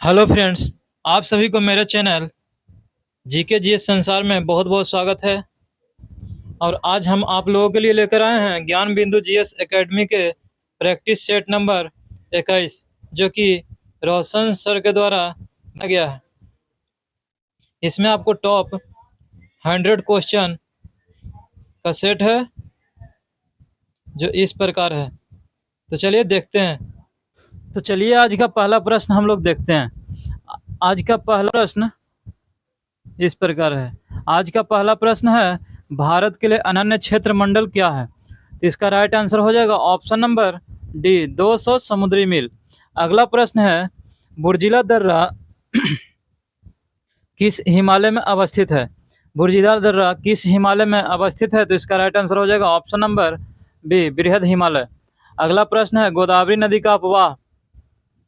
Hello friends. आप सभी को मेरे चैनल जीके जीएस संसार में बहुत बहुत स्वागत है। और आज हम आप लोगों के लिए लेकर आए हैं ज्ञान बिंदु जीएस एकेडमी के प्रैक्टिस सेट नंबर 21, जो कि रोशन सर के द्वारा बनाया गया है। इसमें आपको टॉप 100 क्वेश्चन का सेट है, जो इस प्रकार है। तो चलिए देखते हैं। तो चलिए आज का पहला प्रश्न हम लोग देखते हैं। आज का पहला प्रश्न इस प्रकार है। आज का पहला प्रश्न है, भारत के लिए अनन्य क्षेत्र मंडल क्या है? तो इसका राइट आंसर हो जाएगा ऑप्शन नंबर डी, 200 समुद्री मील। अगला प्रश्न है, बुर्जिला दर्रा किस हिमालय में अवस्थित है? बुर्जिला दर्रा किस हिमालय में अवस्थित है? तो इसका राइट आंसर हो जाएगा ऑप्शन नंबर बी, बृहद हिमालय। अगला प्रश्न है, गोदावरी नदी का अपवाह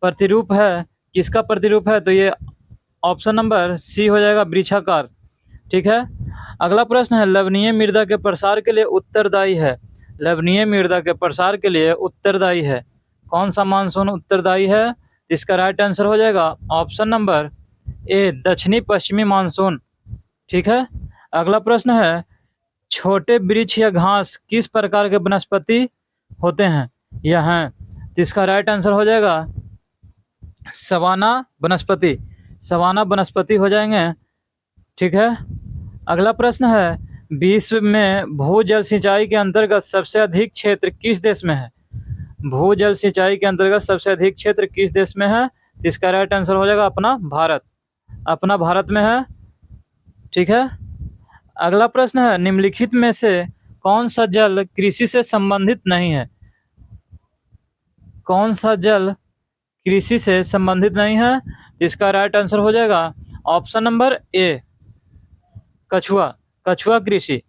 प्रतिरूप है, किसका प्रतिरूप है? तो ये ऑप्शन नंबर सी हो जाएगा, वृक्षाकार। ठीक है। अगला प्रश्न है, लवणीय मृदा के प्रसार के लिए उत्तरदायी है। लवणीय मृदा के प्रसार के लिए उत्तरदायी है, कौन सा मानसून उत्तरदायी है? इसका राइट आंसर हो जाएगा ऑप्शन नंबर ए, दक्षिणी पश्चिमी मानसून। ठीक है। अगला प्रश्न है, छोटे वृक्ष या घास किस प्रकार के वनस्पति होते हैं? यह हैं। इसका राइट आंसर हो जाएगा सवाना वनस्पति। सवाना वनस्पति हो जाएंगे। ठीक है। अगला प्रश्न है, विश्व में भूजल सिंचाई के अंतर्गत सबसे अधिक क्षेत्र किस देश में है? भूजल सिंचाई के अंतर्गत सबसे अधिक क्षेत्र किस देश में है? इसका राइट आंसर हो जाएगा अपना भारत। अपना भारत में है। ठीक है। अगला प्रश्न है, निम्नलिखित में से कौन सा जल कृषि से संबंधित नहीं है? कौन सा जल कृषि से संबंधित नहीं है? इसका राइट आंसर हो जाएगा ऑप्शन नंबर ए, कछुआ। कछुआ कृषि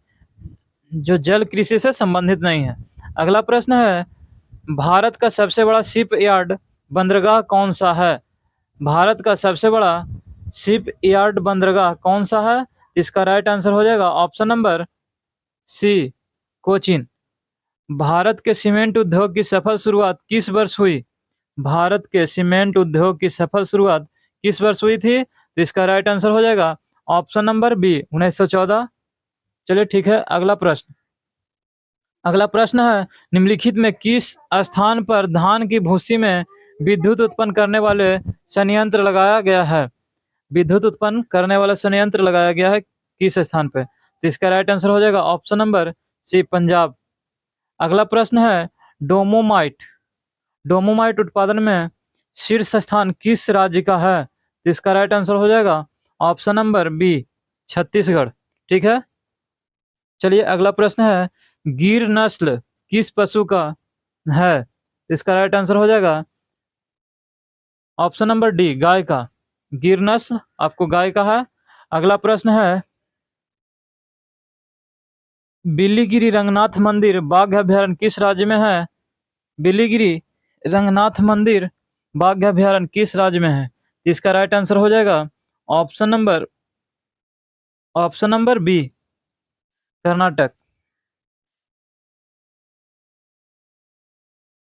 जो जल कृषि से संबंधित नहीं है। अगला प्रश्न है, भारत का सबसे बड़ा शिप यार्ड बंदरगाह कौन सा है? भारत का सबसे बड़ा शिप यार्ड बंदरगाह कौन सा है? इसका राइट आंसर हो जाएगा ऑप्शन नंबर सी, कोचीन। भारत के सीमेंट उद्योग की सफल शुरुआत किस वर्ष हुई? भारत के सीमेंट उद्योग की सफल शुरुआत किस वर्ष हुई थी? तो इसका राइट आंसर हो जाएगा ऑप्शन नंबर बी, 1914। चलिए ठीक है। अगला प्रश्न है, निम्नलिखित में किस स्थान पर धान की भूसी में विद्युत उत्पन्न करने वाले संयंत्र लगाया गया है? विद्युत उत्पन्न करने वाला संयंत्र लगाया गया है किस स्थान पे? तो इसका राइट आंसर हो जाएगा ऑप्शन नंबर सी, पंजाब। अगला प्रश्न है, डोमोमाइट डोमोमाइट उत्पादन में शीर्ष स्थान किस राज्य का है? तो इसका राइट आंसर हो जाएगा ऑप्शन नंबर बी, छत्तीसगढ़। ठीक है। चलिए अगला प्रश्न है, गिर नस्ल किस पशु का है? इसका राइट आंसर हो जाएगा ऑप्शन नंबर डी, गाय का। गिर नस्ल आपको गाय का है। अगला प्रश्न है, बिल्लीगिरी रंगनाथ मंदिर बाघ अभयारण्य किस राज्य में है? बिल्लीगिरी रंगनाथ मंदिर बाघ अभयारण्य किस राज्य में है? इसका राइट आंसर हो जाएगा ऑप्शन नंबर बी, कर्नाटक।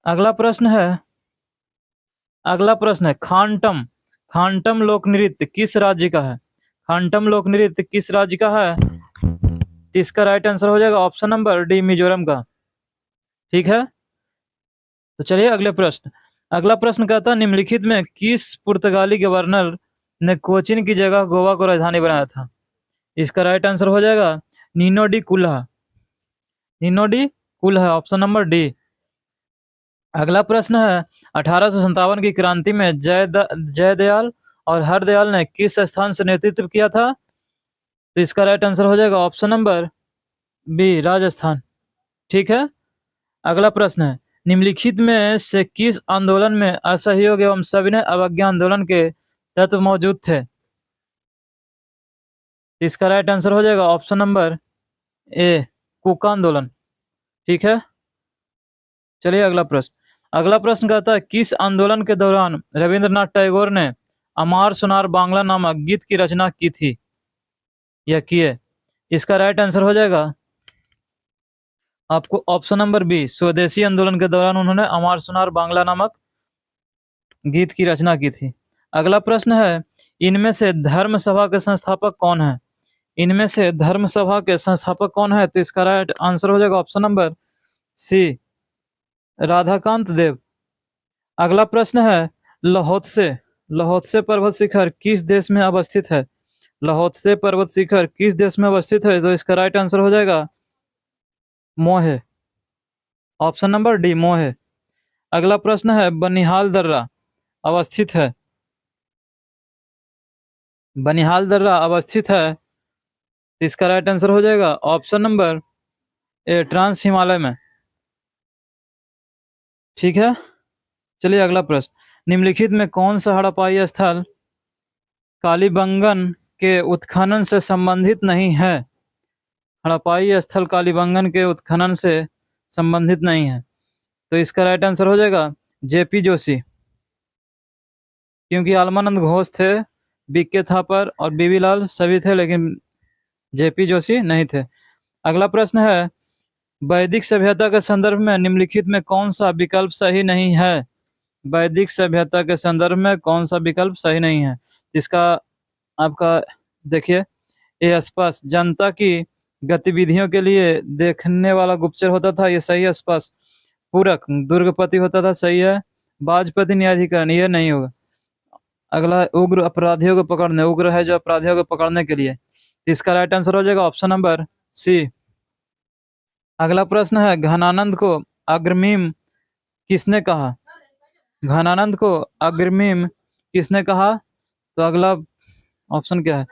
अगला प्रश्न है खांटम खांटम लोक नृत्य किस राज्य का है? खांटम लोक नृत्य किस राज्य का है? इसका राइट आंसर हो जाएगा ऑप्शन नंबर डी, मिजोरम का। ठीक है। तो चलिए अगला प्रश्न कहता है, निम्नलिखित में किस पुर्तगाली गवर्नर ने कोचीन की जगह गोवा को राजधानी बनाया था? इसका राइट आंसर हो जाएगा Nuno da Cunha. Nuno da Cunha, option number D. अगला प्रश्न है, 1857 की क्रांति में जयदयाल और हरदयाल ने किस स्थान से नेतृत्व किया था? तो इसका राइट आंसर हो जाएगा ऑप्शन नंबर बी, राजस्थान। ठीक है। अगला प्रश्न है, निम्नलिखित में से किस आंदोलन में असहयोग एवं सविनय अवज्ञा आंदोलन के तत्व मौजूद थे? इसका राइट आंसर हो जाएगा ऑप्शन नंबर ए, कुका आंदोलन। ठीक है। चलिए अगला प्रश्न कहता है, किस आंदोलन के दौरान रविंद्रनाथ टैगोर ने अमार सुनार बांग्ला नामक गीत की रचना की थी या किए? इसका राइट आंसर हो जाएगा आपको ऑप्शन नंबर बी, स्वदेशी आंदोलन के दौरान उन्होंने अमार सुनार बांग्ला नामक गीत की रचना की थी। अगला प्रश्न है, इनमें से धर्म सभा के संस्थापक कौन है? इनमें से धर्म सभा के संस्थापक कौन है? तो इसका राइट आंसर हो जाएगा ऑप्शन नंबर सी, राधाकांत देव। अगला प्रश्न है, लहोत्से लहोत्से पर्वत शिखर किस देश में अवस्थित है? लहोत्से पर्वत शिखर किस देश में अवस्थित है? तो इसका राइट आंसर हो जाएगा मोहे, ऑप्शन नंबर डी, मोहे। अगला प्रश्न है, बनिहाल दर्रा अवस्थित है बनिहाल दर्रा अवस्थित है, तो इसका राइट आंसर हो जाएगा option number A, trans Himalaya में। ठीक है, चलिए अगला प्रश्न, निम्नलिखित में कौन सा हड़प्पाई स्थल कालीबंगन के उत्खनन से संबंधित नहीं है? हड़प्पाई स्थल कालीबंगन के उत्खनन से संबंधित नहीं है, तो इसका राइट आंसर हो जाएगा जेपी जोशी, क्योंकि आलमानंद घोष थे, बीके थापर और बीबी लाल सभी थे, लेकिन जेपी जोशी नहीं थे। अगला प्रश्न है, वैदिक सभ्यता के संदर्भ में निम्नलिखित में कौन सा विकल्प सही नहीं है? वैदिक सभ्यता के संदर्भ में कौन सा विकल्प सही नहीं है? इसका आपका देखिए, ये स्पष्ट जनता की गतिविधियों के लिए देखने वाला गुप्तचर होता था, ये सही है। स्पष्ट पूरक दुर्गपति होता था, सही है। वाजपति न्यायाधिकरण, ये नहीं होगा। अगला, उग्र अपराधियों को पकड़ने, उग्र है जो अपराधियों को पकड़ने के लिए, इसका राइट आंसर हो जाएगा ऑप्शन नंबर सी। अगला प्रश्न है, घनानंद को अग्रमीम किसने कहा? घनानंद को अग्रमीम किसने कहा? तो अगला ऑप्शन क्या है?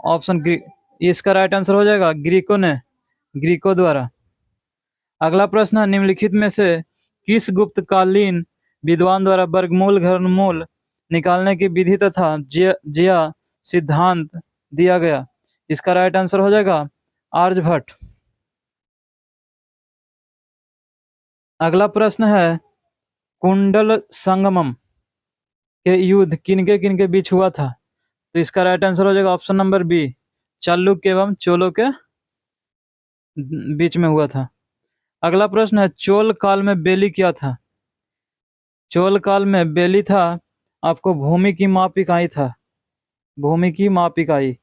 ऑप्शन इसका राइट आंसर हो जाएगा ग्रीकों ने, ग्रीकों द्वारा। अगला प्रश्न है, निम्नलिखित में से किस गुप्तकालीन विद्वान द्वारा वर्गमूल घनमूल निकालने की विधि तथा जिया सिद्धांत दिया गया? इसका राइट आंसर हो जाएगा आर्यभट्ट। अगला प्रश्न है, कुंडल संगमम के युद्ध किनके किनके बीच हुआ था? तो इसका राइट आंसर हो जाएगा ऑप्शन नंबर बी, चालुक्य एवं चोलों के बीच में हुआ था। अगला प्रश्न है, चोल काल में बेली क्या था? चोल काल में बेली था आपको भूमि की माप इकाई था, भूमि की माप इकाई।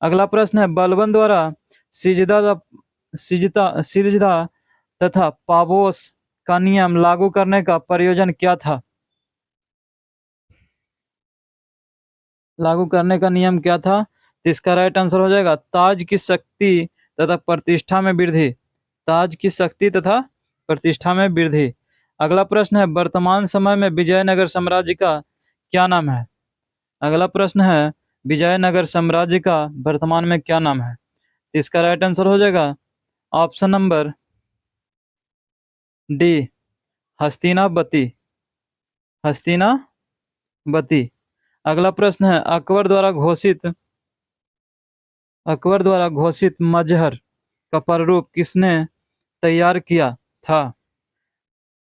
अगला प्रश्न है, बलबन द्वारा सिजदा तथा पाबोस का नियम लागू करने का प्रयोजन क्या था? लागू करने का नियम क्या था? तो इसका राइट आंसर हो जाएगा ताज की शक्ति तथा प्रतिष्ठा में वृद्धि, ताज की शक्ति तथा प्रतिष्ठा में वृद्धि। अगला प्रश्न है, वर्तमान समय में विजयनगर साम्राज्य का क्या नाम है? अगला प्रश्न है, विजयनगर साम्राज्य का वर्तमान में क्या नाम है? इसका राइट आंसर हो जाएगा option number D, Hastinavati, Hastinavati. अगला प्रश्न है, अकबर द्वारा घोषित मजहर का प्रारूप किसने तैयार किया था?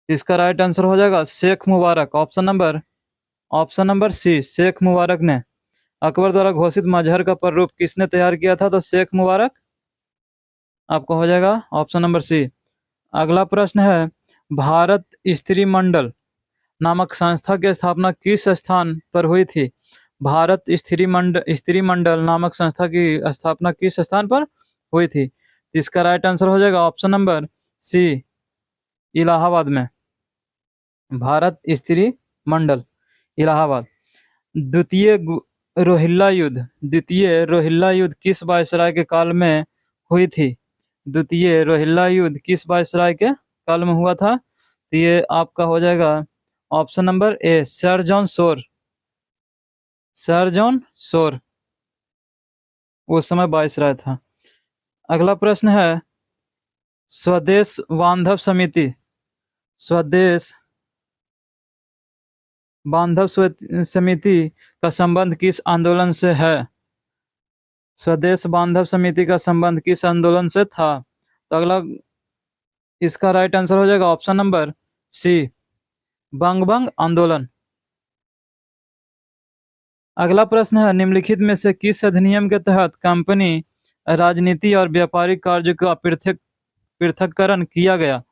इसका राइट आंसर हो जाएगा शेख मुबारक, ऑप्शन नंबर सी, शेख मुबारक ने। अकबर द्वारा घोषित मजहर का प्रारूप किसने तैयार किया था? तो शेख मुबारक, आपको हो जाएगा ऑप्शन नंबर सी। अगला प्रश्न है, भारत स्त्री मंडल नामक संस्था की स्थापना किस स्थान पर हुई थी? भारत स्त्री मंडल नामक संस्था की स्थापना किस स्थान पर हुई थी? इसका राइट आंसर हो जाएगा ऑप्शन नंबर सी, इलाहाबाद में। भारत स्त्री मंडल, इलाहाबाद। द्वितीय रोहिल्ला युद्ध किस वायसराय के काल में हुई थी? द्वितीय रोहिल्ला युद्ध किस वायसराय के काल में हुआ था? तो ये आपका हो जाएगा ऑप्शन नंबर ए, sir John Shore, sir John Shore उस समय वायसराय था। अगला प्रश्न है, स्वदेश बांधव समिति स्वदेश बांधव समिति का संबंध किस आंदोलन से है? स्वदेश बांधव समिति का संबंध किस आंदोलन से था? तो अगला, इसका राइट आंसर हो जाएगा ऑप्शन नंबर सी, बंगभंग आंदोलन। अगला प्रश्न है, निम्नलिखित में से किस अधिनियम के तहत कंपनी राजनीति और व्यापारिक कार्य का पृथक्करण किया गया?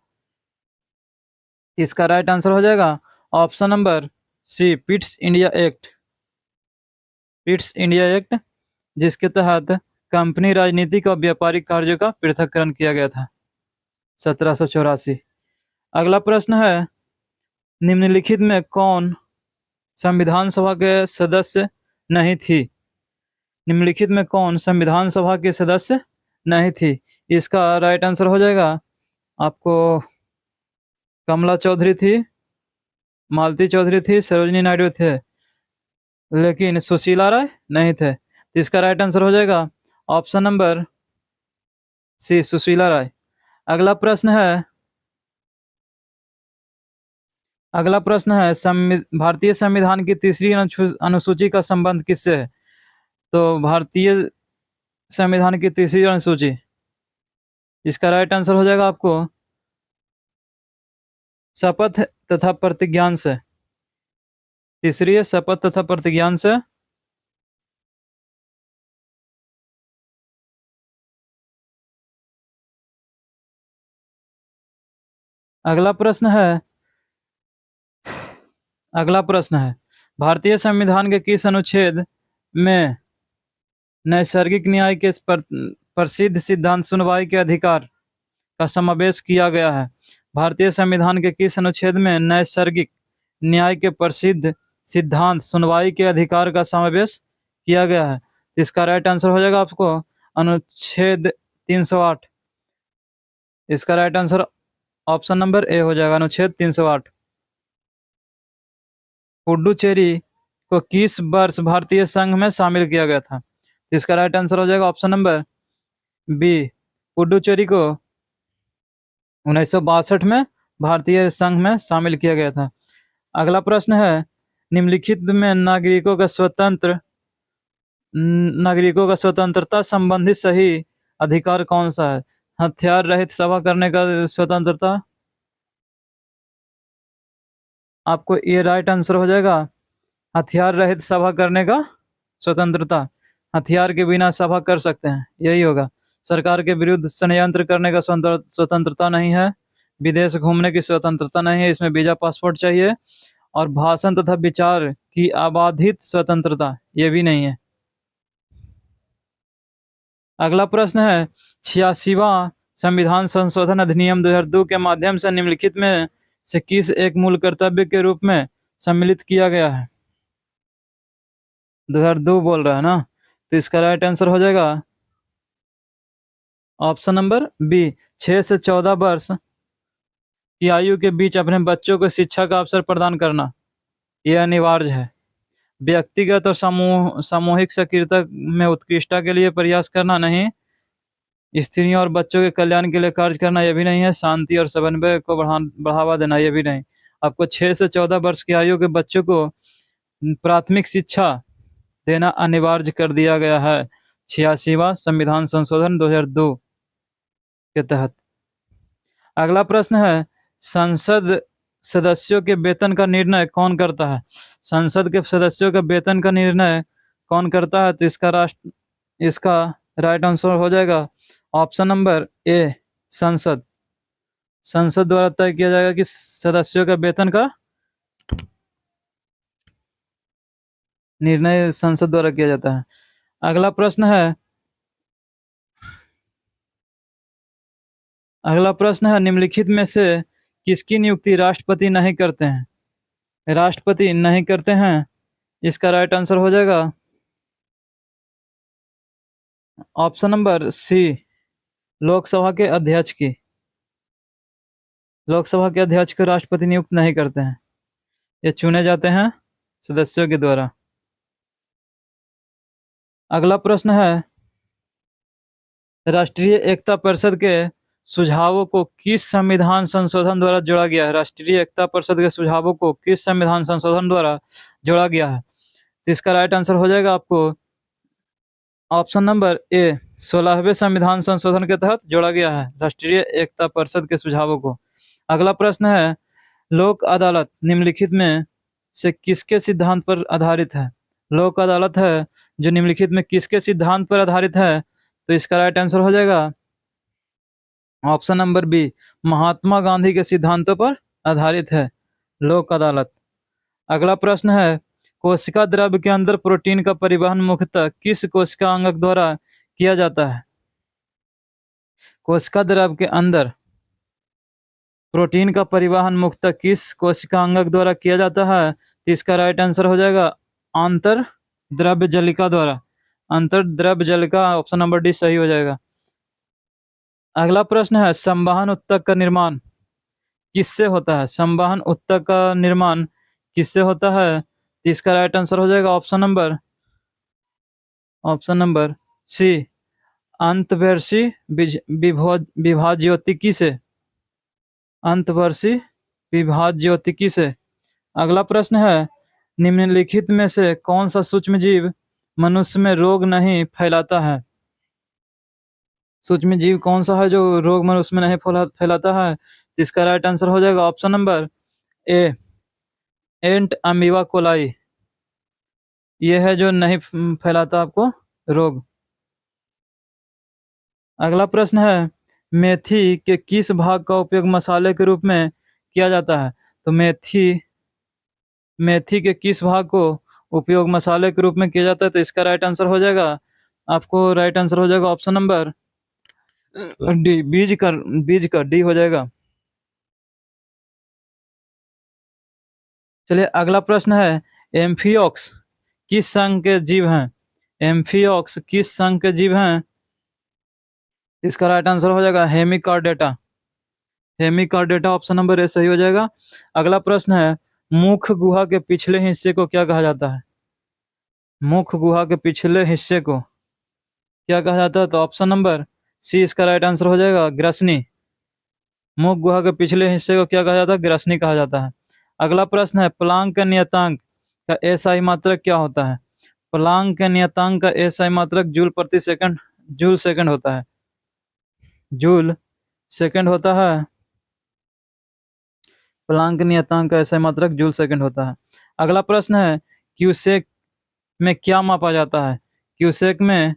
इसका राइट आंसर हो जाएगा option number C, Pitt's India Act, East India Act, जिसके तहत कंपनी राजनीतिक और व्यापारिक कार्यों का पृथक्करण किया गया था, 1784। अगला प्रश्न है, निम्नलिखित में कौन संविधान सभा के सदस्य नहीं थी? निम्नलिखित में कौन संविधान सभा के सदस्य नहीं थी? इसका राइट आंसर हो जाएगा आपको कमला चौधरी थी, मालती चौधरी थी, सरोजिनी नायडू थे, लेकिन सुशीला राय नहीं थे। तो इसका राइट आंसर हो जाएगा ऑप्शन नंबर सी, सुशीला राय। अगला प्रश्न है, भारतीय संविधान की तीसरी अनुसूची का संबंध किससे है? तो भारतीय संविधान की तीसरी अनुसूची, इसका राइट आंसर हो जाएगा आपको शपथ तथा प्रतिज्ञान से। तीसरी है शपथ तथा प्रतिज्ञान से। अगला प्रश्न है, भारतीय संविधान के किस अनुच्छेद में नैसर्गिक न्याय के प्रसिद्ध सिद्धांत सुनवाई के अधिकार का समावेश किया गया है? भारतीय संविधान के किस अनुच्छेद में नैसर्गिक न्याय के प्रसिद्ध सिद्धांत सुनवाई के अधिकार का समावेश किया गया है? इसका राइट आंसर हो जाएगा आपको अनुच्छेद 308। इसका राइट आंसर ऑप्शन नंबर ए हो जाएगा, अनुच्छेद 308। पुडुचेरी को किस वर्ष भारतीय संघ में शामिल किया गया था? इसका राइट आंसर हो जाएगा ऑप्शन नंबर बी, पुडुचेरी को 1962 में भारतीय संघ में शामिल किया गया था। अगला प्रश्न है, निम्नलिखित में नागरिकों का स्वतंत्रता संबंधी सही अधिकार कौन सा है? हथियार रहित सभा करने का स्वतंत्रता, आपको ये राइट आंसर हो जाएगा हथियार रहित सभा करने का स्वतंत्रता। हथियार के बिना सभा कर सकते हैं, यही होगा। सरकार के विरुद्ध षड्यंत्र करने का स्वतंत्रता नहीं है। विदेश घूमने की स्वतंत्रता नहीं है, इसमें वीजा पासपोर्ट चाहिए। और भाषण तथा विचार की अबाधित स्वतंत्रता, ये भी नहीं है। अगला प्रश्न है, 86वां संविधान संशोधन अधिनियम 2002 के माध्यम से निम्नलिखित में से किस एक मूल कर्तव्य के रूप में सम्मिलित किया गया है? 2002 बोल रहा है ना, तो इसका राइट आंसर हो जाएगा ऑप्शन नंबर बी, 6 से 14 वर्ष की आयु के बीच अपने बच्चों को शिक्षा का अवसर प्रदान करना, यह अनिवार्य है। व्यक्तिगत और सामूहिक सक्रियता में उत्कृष्टता के लिए प्रयास करना नहीं। स्त्रियों और बच्चों के कल्याण के लिए कार्य करना, यह भी नहीं है। शांति और समन्वय को बढ़ावा देना, यह भी नहीं। आपको 6 से 14 वर्ष की आयु के बच्चों को प्राथमिक शिक्षा देना अनिवार्य कर दिया गया है 86वां संविधान संशोधन 2002 के तहत। अगला प्रश्न है, संसद सदस्यों के वेतन का निर्णय कौन करता है? संसद के सदस्यों के वेतन का निर्णय कौन करता है? तो इसका राइट आंसर हो जाएगा ऑप्शन नंबर ए, संसद। संसद द्वारा तय किया जाएगा कि सदस्यों का वेतन का निर्णय संसद द्वारा किया जाता है। अगला प्रश्न है, निम्नलिखित में से किसकी नियुक्ति राष्ट्रपति नहीं करते हैं? राष्ट्रपति नहीं करते हैं, इसका राइट आंसर हो जाएगा ऑप्शन नंबर सी, लोकसभा के अध्यक्ष की। लोकसभा के अध्यक्ष को राष्ट्रपति नियुक्त नहीं करते हैं, ये चुने जाते हैं सदस्यों के द्वारा। अगला प्रश्न है, राष्ट्रीय एकता परिषद के सुझावों को किस संविधान संशोधन द्वारा जोड़ा गया है? राष्ट्रीय एकता परिषद के सुझावों को किस संविधान संशोधन द्वारा जोड़ा गया है? तो इसका राइट आंसर हो जाएगा आपको ऑप्शन नंबर ए, 16वें संविधान संशोधन के तहत जोड़ा गया है राष्ट्रीय एकता परिषद के सुझावों को। अगला प्रश्न है, लोक अदालत निम्नलिखित में से किसके सिद्धांत पर आधारित है? लोक अदालत है जो निम्नलिखित में किसके सिद्धांत पर आधारित है? तो इसका राइट आंसर हो जाएगा option number B, Mahatma Gandhi के सिद्धांतों पर आधारित है लोक अदालत। अगला प्रश्न है, कोशिका द्रव्य के अंदर प्रोटीन का परिवहन मुख्यतः किस कोशिका अंगक द्वारा किया जाता है? कोशिका द्रव्य के अंदर प्रोटीन का परिवहन मुख्यतः किस कोशिका अंगक द्वारा किया जाता है? तो इसका राइट आंसर हो जाएगा आंतर द्रव्य जलिका द्वारा। अंतर द्रव्य जलिका, ऑप्शन नंबर डी सही हो जाएगा। अगला प्रश्न है, संवहन उत्तक का निर्माण किससे होता है? संवहन उत्तक का निर्माण किससे होता है? तो इसका राइट आंसर हो जाएगा ऑप्शन नंबर सी, अंतवर्षी विभाज्योतिकी से। अंतवर्षी विभाज्योतिकी से। अगला प्रश्न है, निम्नलिखित में से कौन सा सूक्ष्म जीव मनुष्य में रोग नहीं फैलाता है? सूक्ष्म जीव कौन सा है जो रोग मनुष्य में नहीं फैलाता है? इसका राइट आंसर हो जाएगा ऑप्शन नंबर ए, एंट अमीबा कोलाई। यह है जो नहीं फैलाता आपको रोग। अगला प्रश्न है, मेथी के किस भाग का उपयोग मसाले के रूप में किया जाता है? तो मेथी के किस भाग को उपयोग मसाले के रूप में किया जाता है? तो इसका राइट आंसर हो जाएगा, आपको राइट आंसर हो जाएगा ऑप्शन नंबर डी, बीज का डी हो जाएगा। चलिए अगला प्रश्न है, एम्फियोक्स किस संघ के जीव हैं? एम्फियोक्स किस संघ के जीव हैं? इसका राइट आंसर हो जाएगा हेमिकॉर्डेटा। हेमिकॉर्डेटा, ऑप्शन नंबर ए सही हो जाएगा। अगला प्रश्न है, मुख गुहा के पिछले हिस्से को क्या कहा जाता है? मुख गुहा के पिछले हिस्से को क्या कहा जाता है? तो ऑप्शन नंबर सी इसका राइट आंसर हो जाएगा, ग्रसनी। मुख गुहा के पिछले हिस्से को क्या कहा जाता है? ग्रसनी कहा जाता है। अगला प्रश्न है, प्लांक के नियतांक का एसआई मात्रक क्या होता है? प्लांक के नियतांक का एसआई मात्रक जूल सेकंड होता है। जूल सेकंड होता है। प्लांक नियतांक का एसआई मात्रक जूल सेकंड होता है। अगला प्रश्न है, क्यूसेक में क्या मापा जाता है? क्यूसेक में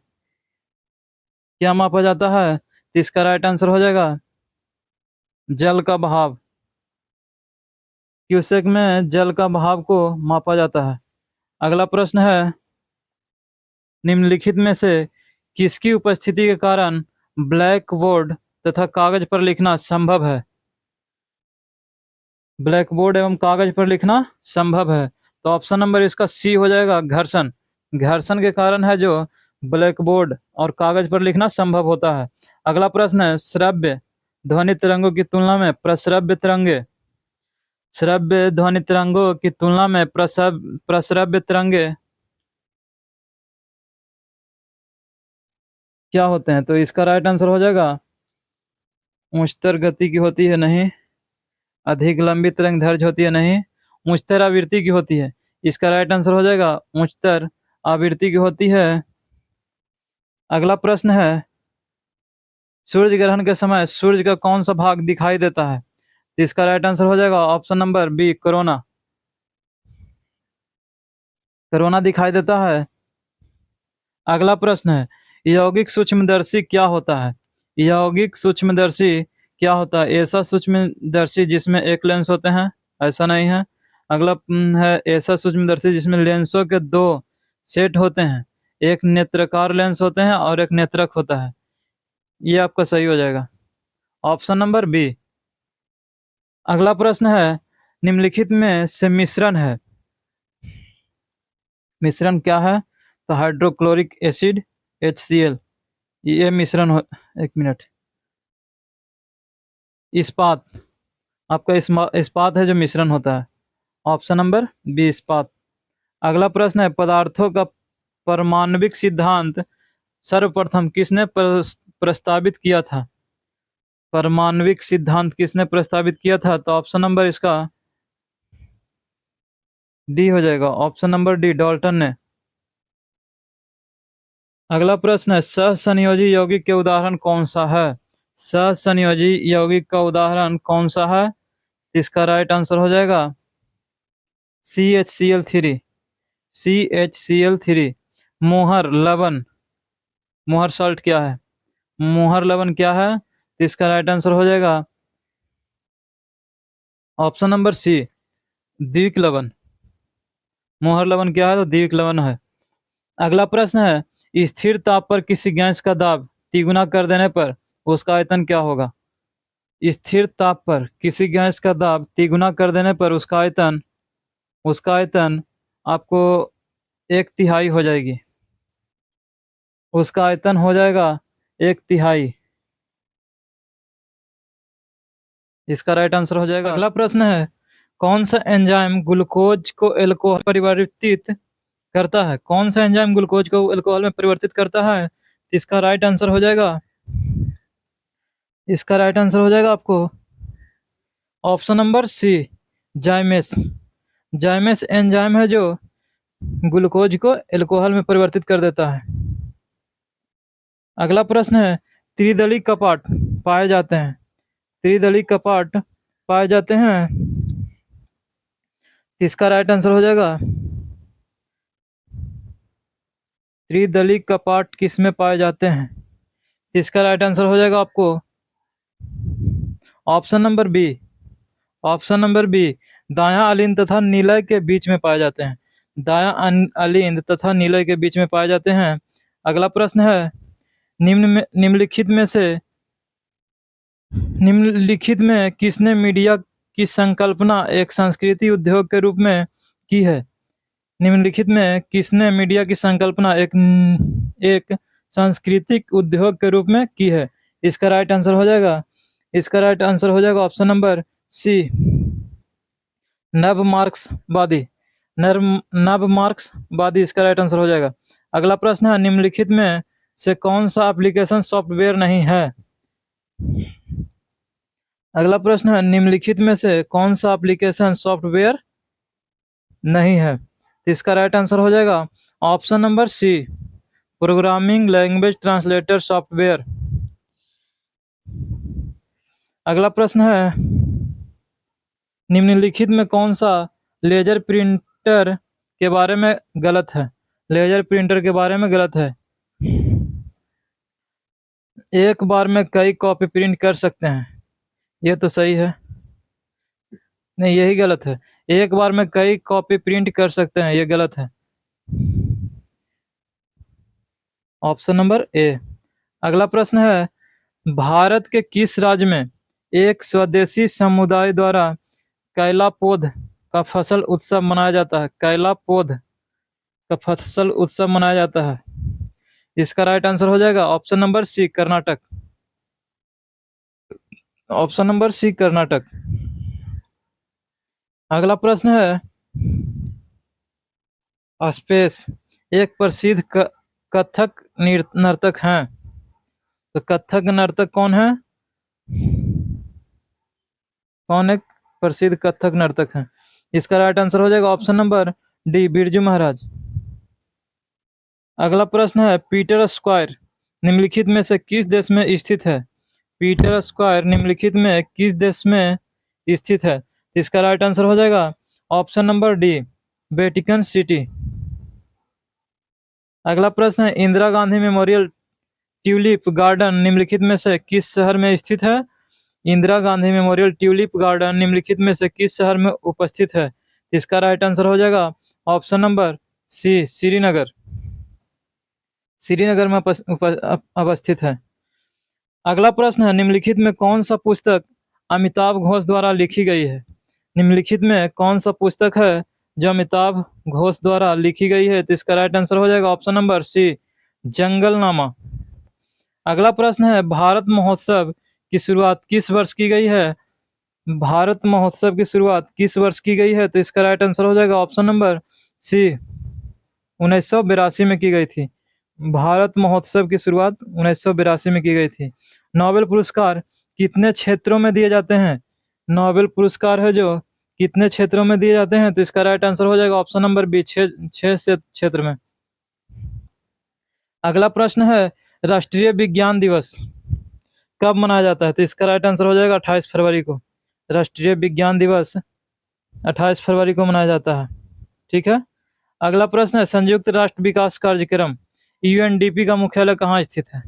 क्या मापा जाता है? तो इसका राइट आंसर हो जाएगा जल का बहाव। क्यूसेक में जल का बहाव को मापा जाता है। अगला प्रश्न है, निम्नलिखित में से किसकी उपस्थिति के कारण ब्लैक बोर्ड तथा कागज पर लिखना संभव है? ब्लैक बोर्ड एवं कागज पर लिखना संभव है। तो ऑप्शन नंबर इसका सी हो जाएगा, घर्षण। घर्षण के कारण है जो ब्लैक बोर्ड और कागज पर लिखना संभव होता है। अगला प्रश्न है, श्रव्य ध्वनि तरंगों की तुलना में श्रव्य ध्वनि तरंगों की तुलना में प्रश्रव्य तरंगे क्या होते हैं? तो इसका राइट आंसर हो जाएगा, उच्चतर गति की होती है नहीं, अधिक लंबी तरंग दैर्ध्य होती है नहीं, उच्चतर आवृत्ति की होती है। इसका राइट आंसर हो जाएगा उच्चतर आवृत्ति की होती है। अगला प्रश्न है, सूर्य ग्रहण के समय सूर्य का कौन सा भाग दिखाई देता है? तो इसका राइट आंसर हो जाएगा option number B, corona. Corona दिखाई देता है। अगला प्रश्न है, यौगिक सूक्ष्मदर्शी क्या होता है? यौगिक सूक्ष्मदर्शी क्या होता है? ऐसा सूक्ष्मदर्शी जिसमें एक लेंस होते हैं? ऐसा नहीं है। अगला है, ऐसा सूक्ष्मदर्शी जिसमें लेंसों के दो सेट होते हैं, एक नेत्रकार लेंस होते हैं और एक नेत्रक होता है। ये आपका सही हो जाएगा, ऑप्शन नंबर बी। अगला प्रश्न है, निम्नलिखित में से मिश्रण है, मिश्रण क्या है? तो हाइड्रोक्लोरिक एसिड HCl, ये मिश्रण हो। एक मिनट, इस्पात, आपका इस्पात है जो मिश्रण होता है, ऑप्शन नंबर बी, इस्पात। अगला प्रश्न है, पदार्थों का परमाणविक सिद्धांत सर्वप्रथम किसने प्रस्तावित किया था? परमाणविक सिद्धांत किसने प्रस्तावित किया था? तो ऑप्शन नंबर इसका डी हो जाएगा, ऑप्शन नंबर डी, डाल्टन ने। अगला प्रश्न है, सहसंयोजी यौगिक के उदाहरण कौन सा है? सहसंयोजी यौगिक का उदाहरण कौन सा है? इसका राइट आंसर हो जाएगा CHCl3। CHCl3। मोहर लवण, मोहर सॉल्ट क्या है? मोहर लवण क्या है? तो इसका राइट आंसर हो जाएगा ऑप्शन नंबर सी, द्विक लवण। मोहर लवण क्या है? तो दीविक लवण है। अगला प्रश्न है, स्थिर ताप पर किसी गैस का दाब तिगुना कर देने पर उसका आयतन क्या होगा? स्थिर ताप पर किसी गैस का दाब तिगुना कर देने पर उसका आयतन आपको 1/3 हो जाएगी। उसका आयतन हो जाएगा 1/3। इसका राइट आंसर हो जाएगा। अगला प्रश्न है, कौन सा एंजाइम ग्लूकोज को एल्कोहल परिवर्तित करता है? कौन सा एंजाइम ग्लूकोज को अल्कोहल में परिवर्तित करता है? इसका राइट आंसर हो जाएगा, इसका राइट आंसर हो जाएगा आपको option number C, zymase. Zymase enzyme है जो ग्लूकोज को अल्कोहल में परिवर्तित कर देता है। अगला प्रश्न है, त्रिदली कपाट पाए जाते हैं, त्रिदली कपाट पाए जाते हैं, इसका राइट आंसर हो जाएगा, त्रिदली कपाट किस में पाए जाते हैं? इसका राइट आंसर हो जाएगा आपको option number B, option number B, दायां अलिंद तथा नीलय के बीच में पाए जाते हैं। दायां अलिंद तथा नीलय के बीच में पाए जाते हैं। अगला प्रश्न है, निम्नलिखित में किसने मीडिया की संकल्पना एक सांस्कृतिक उद्योग के रूप में की है? निम्नलिखित में किसने मीडिया की संकल्पना एक सांस्कृतिक उद्योग के रूप में की है? इसका राइट आंसर हो जाएगा, इसका राइट आंसर हो जाएगा ऑप्शन नंबर सी, नव मार्क्सवादी। नव मार्क्सवादी इसका राइट आंसर हो जाएगा। अगला प्रश्न है, निम्नलिखित में से कौन सा एप्लीकेशन सॉफ्टवेयर नहीं है? अगला प्रश्न है, निम्नलिखित में से कौन सा एप्लीकेशन सॉफ्टवेयर नहीं है? इसका राइट आंसर हो जाएगा option number C, programming language translator software. अगला प्रश्न है, निम्नलिखित में कौन सा लेजर प्रिंटर के बारे में गलत है? लेजर प्रिंटर के बारे में गलत है। एक बार में कई कॉपी प्रिंट कर सकते हैं, ये तो सही है। नहीं, यही गलत है। एक बार में कई कॉपी प्रिंट कर सकते हैं, ये गलत है। ऑप्शन नंबर ए। अगला प्रश्न है, भारत के किस राज्य में एक स्वदेशी समुदाय द्वारा कैला पौध का फसल उत्सव मनाया जाता है? कैला पौध का फसल उत्सव मनाया जाता है। इसका राइट आंसर हो जाएगा option number C, Karnataka. Option number C, Karnataka. अगला प्रश्न है, स्पेस एक प्रसिद्ध कथक नर्तक हैं, तो कथक नर्तक कौन है? कौन एक प्रसिद्ध कथक नर्तक है? इसका राइट आंसर हो जाएगा option number D, Birju Maharaj. अगला प्रश्न है, पीटर स्क्वायर निम्नलिखित में से किस देश में स्थित है? पीटर स्क्वायर निम्नलिखित में किस देश में स्थित है? इसका राइट आंसर हो जाएगा option number D, Vatican city. अगला प्रश्न है, Indira Gandhi memorial tulip garden निम्नलिखित में से किस शहर में स्थित है? Indira Gandhi memorial tulip garden निम्नलिखित में से किस शहर में उपस्थित है? इसका राइट आंसर हो जाएगा option number C, Srinagar. Srinagar में अवस्थित है। अगला प्रश्न है, निम्नलिखित में कौन सा पुस्तक अमिताभ घोष द्वारा लिखी गई है? निम्नलिखित में कौन सा पुस्तक है जो अमिताभ घोष द्वारा लिखी गई है? तो इसका राइट आंसर हो जाएगा ऑप्शन नंबर सी, जंगलनामा। अगला प्रश्न है, भारत महोत्सव की शुरुआत किस वर्ष की गई है? भारत महोत्सव की शुरुआत किस वर्ष की गई है? तो इसका राइट आंसर हो जाएगा ऑप्शन नंबर सी, 1982 में की गई थी। भारत महोत्सव की शुरुआत 1982 में की गई थी। नोबेल पुरस्कार कितने क्षेत्रों में दिए जाते हैं? नोबेल पुरस्कार है जो कितने क्षेत्रों में दिए जाते हैं? तो इसका राइट आंसर हो जाएगा ऑप्शन नंबर बी, 6 से क्षेत्र में। अगला प्रश्न है, राष्ट्रीय विज्ञान दिवस कब मनाया जाता है? तो इसका राइट आंसर हो जाएगा 28 फरवरी को। राष्ट्रीय विज्ञान दिवस 28 फरवरी को मनाया जाता है। ठीक है। अगला प्रश्न है, संयुक्त राष्ट्र विकास कार्यक्रम यूएनडीपी का मुख्यालय कहाँ स्थित है?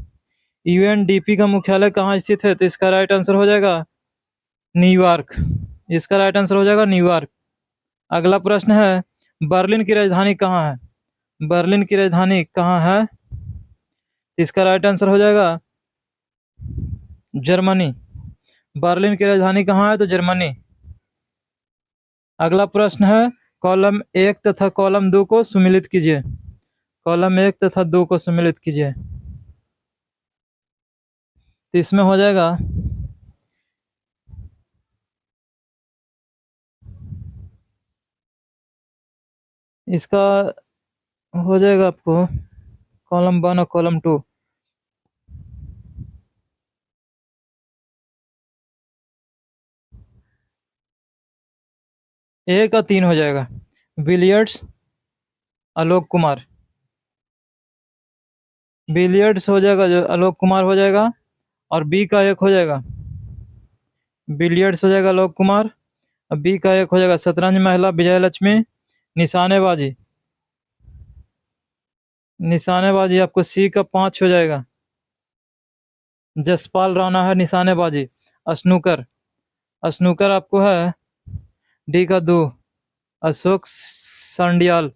यूएनडीपी का मुख्यालय कहाँ स्थित है? तो इसका राइट आंसर हो जाएगा न्यूयॉर्क। इसका राइट आंसर हो जाएगा न्यूयॉर्क। अगला प्रश्न है, बर्लिन की राजधानी कहाँ है? बर्लिन की राजधानी कहाँ है? इसका राइट आंसर हो जाएगा जर्मनी। बर्लिन की राजधानी कहाँ है? तो जर्मनी। अगला प्रश्न है, कॉलम 1 तथा कॉलम 2 को सम्मिलित कीजिए। कॉलम 1 तथा 2 को सम्मिलित कीजिए। तो इसमें हो जाएगा इसका हो जाएगा आपको कॉलम 1 और कॉलम 2। ए का 3 हो जाएगा, बिलियर्ड्स आलोक कुमार। बिलियर्ड्स हो जाएगा जो आलोक कुमार हो जाएगा, और बी का 1 हो जाएगा, बिलियर्ड्स हो जाएगा आलोक कुमार, और बी का 1 हो जाएगा शतरंज महिला विजय लक्ष्मी। निशानेबाजी, निशानेबाजी आपको सी का 5 हो जाएगा, जसपाल राणा है निशानेबाजी। स्नूकर, स्नूकर आपको है डी का 2, अशोक सांडियाल।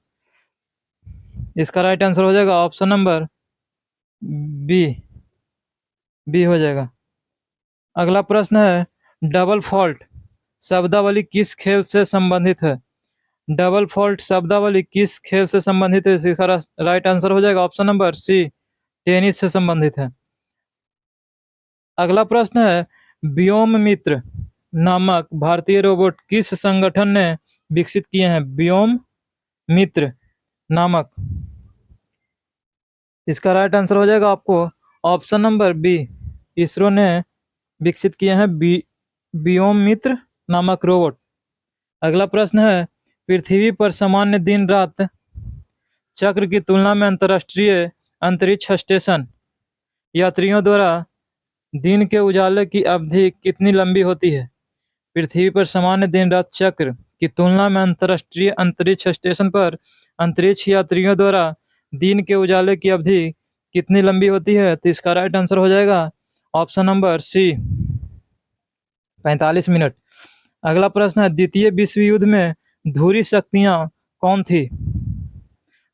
इसका राइट आंसर हो जाएगा ऑप्शन नंबर बी, बी हो जाएगा। अगला प्रश्न है, डबल फॉल्ट शब्दावली किस खेल से संबंधित है? डबल फॉल्ट शब्दावली किस खेल से संबंधित है? इसका राइट आंसर हो जाएगा ऑप्शन नंबर सी, टेनिस से संबंधित है। अगला प्रश्न है, व्योम मित्र नामक भारतीय रोबोट किस संगठन ने विकसित किए हैं? व्योम मित्र नामक, इसका राइट आंसर हो जाएगा आपको ऑप्शन नंबर बी, इसरो ने विकसित किए हैं व्योम मित्र नामक रोबोट। अगला प्रश्न है, पृथ्वी पर सामान्य दिन रात चक्र की तुलना में अंतर्राष्ट्रीय अंतरिक्ष स्टेशन यात्रियों द्वारा दिन के उजाले की अवधि कितनी लंबी होती है? पृथ्वी पर सामान्य दिन रात चक्र की तुलना में अंतर्राष्ट्रीय अंतरिक्ष स्टेशन पर अंतरिक्ष यात्रियों द्वारा दिन के उजाले की अवधि कितनी लंबी होती है? तो इसका राइट आंसर हो जाएगा ऑप्शन नंबर सी, 45 मिनट। अगला प्रश्न है, द्वितीय विश्व युद्ध में धुरी शक्तियां कौन थी?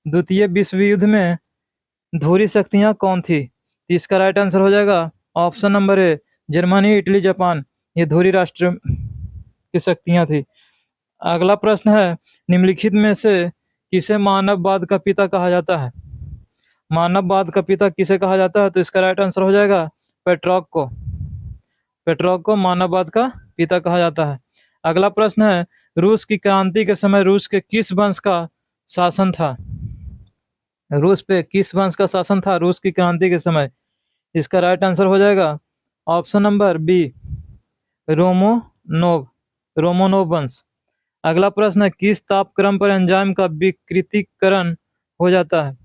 द्वितीय विश्व युद्ध में धुरी शक्तियां कौन थी? तो इसका राइट आंसर हो जाएगा ऑप्शन नंबर ए, जर्मनी इटली जापान, ये धुरी राष्ट्र की शक्तियां थी। अगला प्रश्न है, निम्नलिखित में से किसे मानववाद का पिता कहा जाता है? मानववाद का पिता किसे कहा जाता है? तो इसका राइट आंसर हो जाएगा पेट्रोक को, पेट्रोक को मानववाद का पिता कहा जाता है। अगला प्रश्न है, रूस की क्रांति के समय रूस के किस वंश का शासन था? रूस पे किस वंश का शासन था रूस की क्रांति के समय? इसका राइट आंसर हो जाएगा ऑप्शन नंबर बी, रोमोनोव, रोमोनोव वंश। अगला प्रश्न है, किस तापक्रम पर एंजाइम का विकृतीकरण हो जाता है?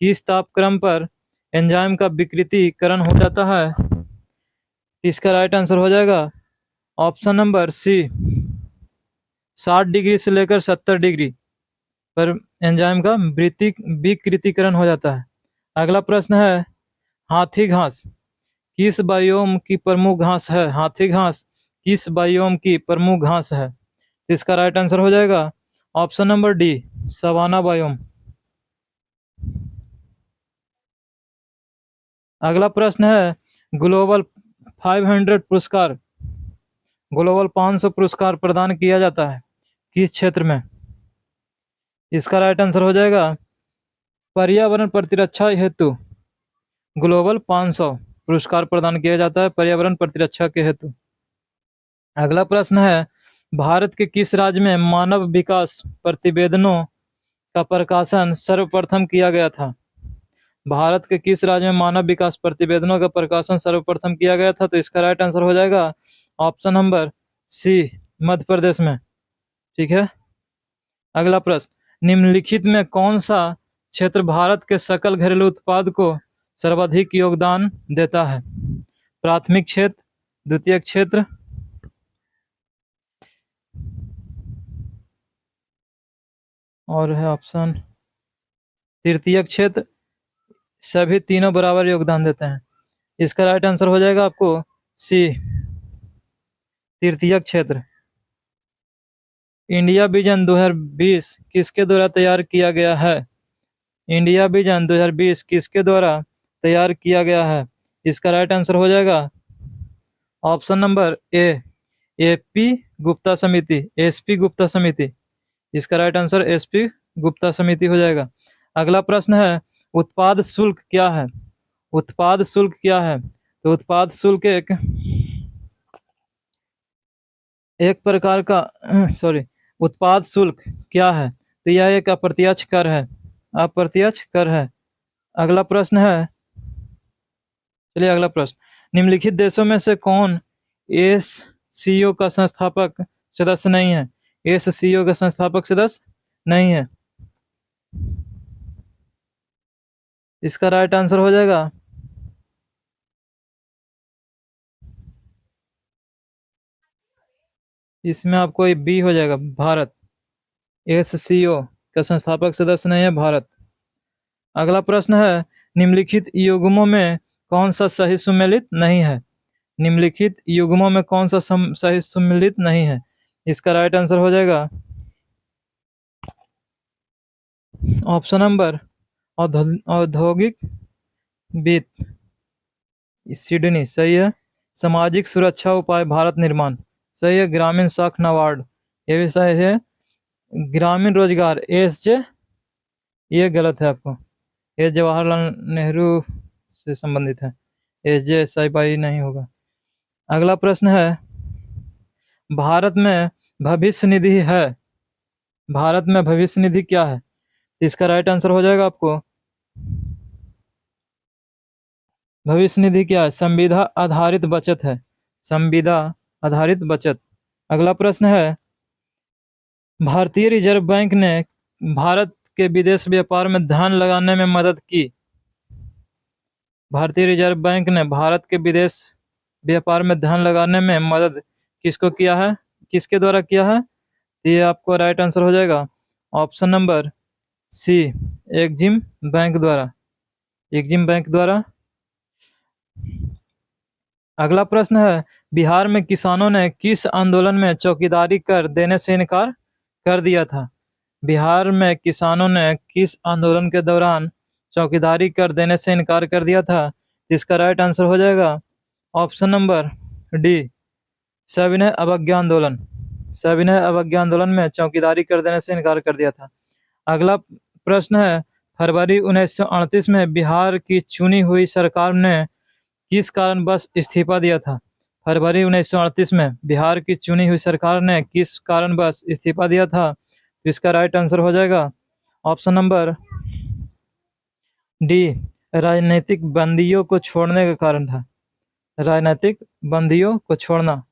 किस तापक्रम पर एंजाइम का विकृतीकरण हो जाता है? इसका राइट आंसर हो जाएगा ऑप्शन नंबर सी, 60 डिग्री से लेकर 70 डिग्री पर एंजाइम का विकृतीकरण हो जाता है। अगला प्रश्न है, हाथी घास किस बायोम की प्रमुख घास है? हाथी घास किस बायोम की प्रमुख घास है? इसका राइट आंसर हो जाएगा option number D, savanna biome. अगला प्रश्न है, ग्लोबल 500 पुरस्कार, ग्लोबल 500 पुरस्कार प्रदान किया जाता है किस क्षेत्र में? इसका राइट आंसर हो जाएगा पर्यावरण प्रतिरक्षा हेतु ग्लोबल 500 पुरस्कार प्रदान किया जाता है पर्यावरण प्रतिरक्षा के हेतु। अगला प्रश्न है, भारत के किस राज्य में मानव विकास प्रतिवेदनों का प्रकाशन सर्वप्रथम किया गया था? भारत के किस राज्य में मानव विकास प्रतिवेदनों का प्रकाशन सर्वप्रथम किया गया था? तो इसका राइट आंसर हो जाएगा ऑप्शन नंबर सी, मध्य प्रदेश में। ठीक है। अगला प्रश्न, निम्नलिखित में कौन सा क्षेत्र भारत के सकल घरेलू उत्पाद को सर्वाधिक योगदान देता है? प्राथमिक क्षेत्र, द्वितीय क्षेत्र, और है ऑप्शन तृतीय क्षेत्र, सभी तीनों बराबर योगदान देते हैं। इसका राइट आंसर हो जाएगा आपको सी, तृतीय क्षेत्र। इंडिया विजन 2020 किसके द्वारा तैयार किया गया है? इंडिया विजन 2020 किसके द्वारा तैयार किया गया है? इसका राइट आंसर हो जाएगा ऑप्शन नंबर ए, एपी गुप्ता समिति, एसपी गुप्ता समिति। इसका राइट आंसर एसपी गुप्ता समिति हो जाएगा। अगला प्रश्न है, उत्पाद शुल्क क्या है? उत्पाद शुल्क क्या है? तो उत्पाद शुल्क एक प्रकार का सॉरी, उत्पाद शुल्क क्या है? तो यह एक अप्रत्यक्ष कर है, अप्रत्यक्ष कर है। अगला प्रश्न है, चलिए अगला प्रश्न, निम्नलिखित देशों में से कौन एससीओ का संस्थापक सदस्य नहीं है? एससीओ का संस्थापक सदस्य नहीं है। इसका राइट आंसर हो जाएगा इसमें आपको बी हो जाएगा, भारत। एससीओ का संस्थापक सदस्य नहीं है भारत। अगला प्रश्न है, निम्नलिखित युग्मों में कौन सा सही सुमेलित नहीं है? निम्नलिखित युग्मों में कौन सा सही सुमेलित नहीं है? इसका राइट आंसर हो जाएगा ऑप्शन नंबर औद्योगिक वित्त, सिडनी सही है। सामाजिक सुरक्षा उपाय भारत निर्माण सही है। ग्रामीण साख नाबार्ड ये भी सही है। ग्रामीण रोजगार एसजे ये गलत है आपको, ये जवाहरलाल नेहरू से संबंधित है, एसजे SI नहीं होगा। अगला प्रश्न है, भारत में भविष्य निधि है, भारत में भविष्य निधि क्या है? इसका राइट आंसर हो जाएगा आपको भविष्य निधि क्या है? संविदा आधारित बचत है, संविदा आधारित बचत। अगला प्रश्न है, भारतीय रिजर्व बैंक ने भारत के विदेश व्यापार में ध्यान लगाने में मदद की। भारतीय रिजर्व बैंक ने भारत के विदेश व्यापार में ध्यान लगाने में मदद किसको किया है, किसके द्वारा किया है? ये आपको राइट आंसर हो जाएगा ऑप्शन नंबर सी, एक्जिम बैंक द्वारा, एक्जिम बैंक द्वारा। अगला प्रश्न है, बिहार में किसानों ने किस आंदोलन में चौकीदारी कर देने से इनकार कर दिया था? बिहार में किसानों ने किस आंदोलन के दौरान चौकीदारी कर देने से इनकार कर दिया था? इसका राइट आंसर हो जाएगा ऑप्शन नंबर डी, सविनय अवज्ञा आंदोलन। सविनय अवज्ञा आंदोलन में चौकीदारी कर देने से इनकार कर दिया था। अगला प्रश्न है, फरवरी 1938 में बिहार की चुनी हुई सरकार ने किस कारणवश इस्तीफा दिया था? फरवरी 1938 में बिहार की चुनी हुई सरकार ने किस कारणवश इस्तीफा दिया था? तो इसका राइट आंसर हो जाएगा ऑप्शन नंबर डी, राजनीतिक बंदियों को छोड़ने के कारण था, राजनीतिक बंदियों को छोड़ना।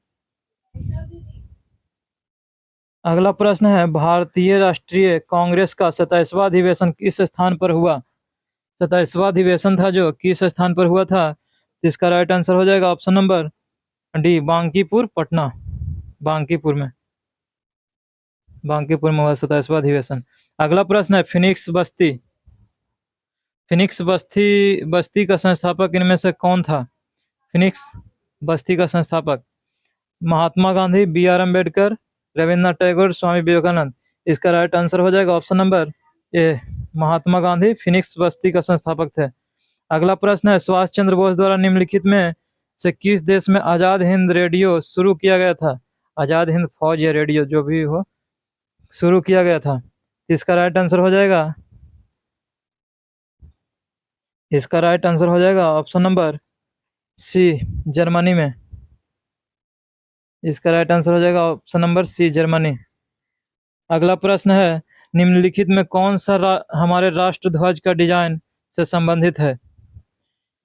अगला प्रश्न है, भारतीय राष्ट्रीय कांग्रेस का 27वां अधिवेशन किस स्थान पर हुआ? 27वां अधिवेशन था जो किस स्थान पर हुआ था? इसका राइट आंसर हो जाएगा option number D, Bankipur Patna, Bankipur में, बांकीपुर में हुआ 27वां अधिवेशन। अगला प्रश्न है, फिनिक्स बस्ती, फिनिक्स बस्ती का संस्थापक इनमें से कौन था? फिनिक्स बस्ती का संस्थापक महात्मा गांधी, BR अम्बेडकर, रविन्द्रनाथ टैगोर, स्वामी विवेकानंद। इसका राइट आंसर हो जाएगा ऑप्शन नंबर ए, महात्मा गांधी फिनिक्स बस्ती का संस्थापक थे। अगला प्रश्न है, सुभाष चंद्र बोस द्वारा निम्नलिखित में से किस देश में आजाद हिंद रेडियो शुरू किया गया था? आजाद हिंद फौज या रेडियो जो भी हो शुरू किया गया था। इसका राइट आंसर हो जाएगा, इसका राइट आंसर हो जाएगा ऑप्शन नंबर सी, जर्मनी में। इसका राइट आंसर हो जाएगा ऑप्शन नंबर सी, जर्मनी। अगला प्रश्न है, निम्नलिखित में कौन सा हमारे राष्ट्र ध्वज का डिजाइन से संबंधित है?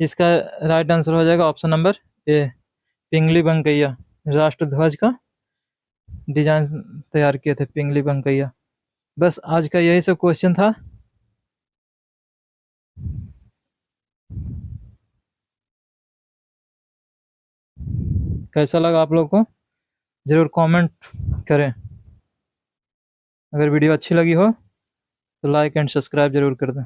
इसका राइट आंसर हो जाएगा ऑप्शन नंबर ए, पिंगली वेंकैया, राष्ट्र ध्वज का डिजाइन तैयार किए थे पिंगली वेंकैया। बस आज का यही सब क्वेश्चन था। कैसा लगा आप लोग को जरूर कमेंट करें। अगर वीडियो अच्छी लगी हो तो लाइक एंड सब्सक्राइब जरूर कर दें।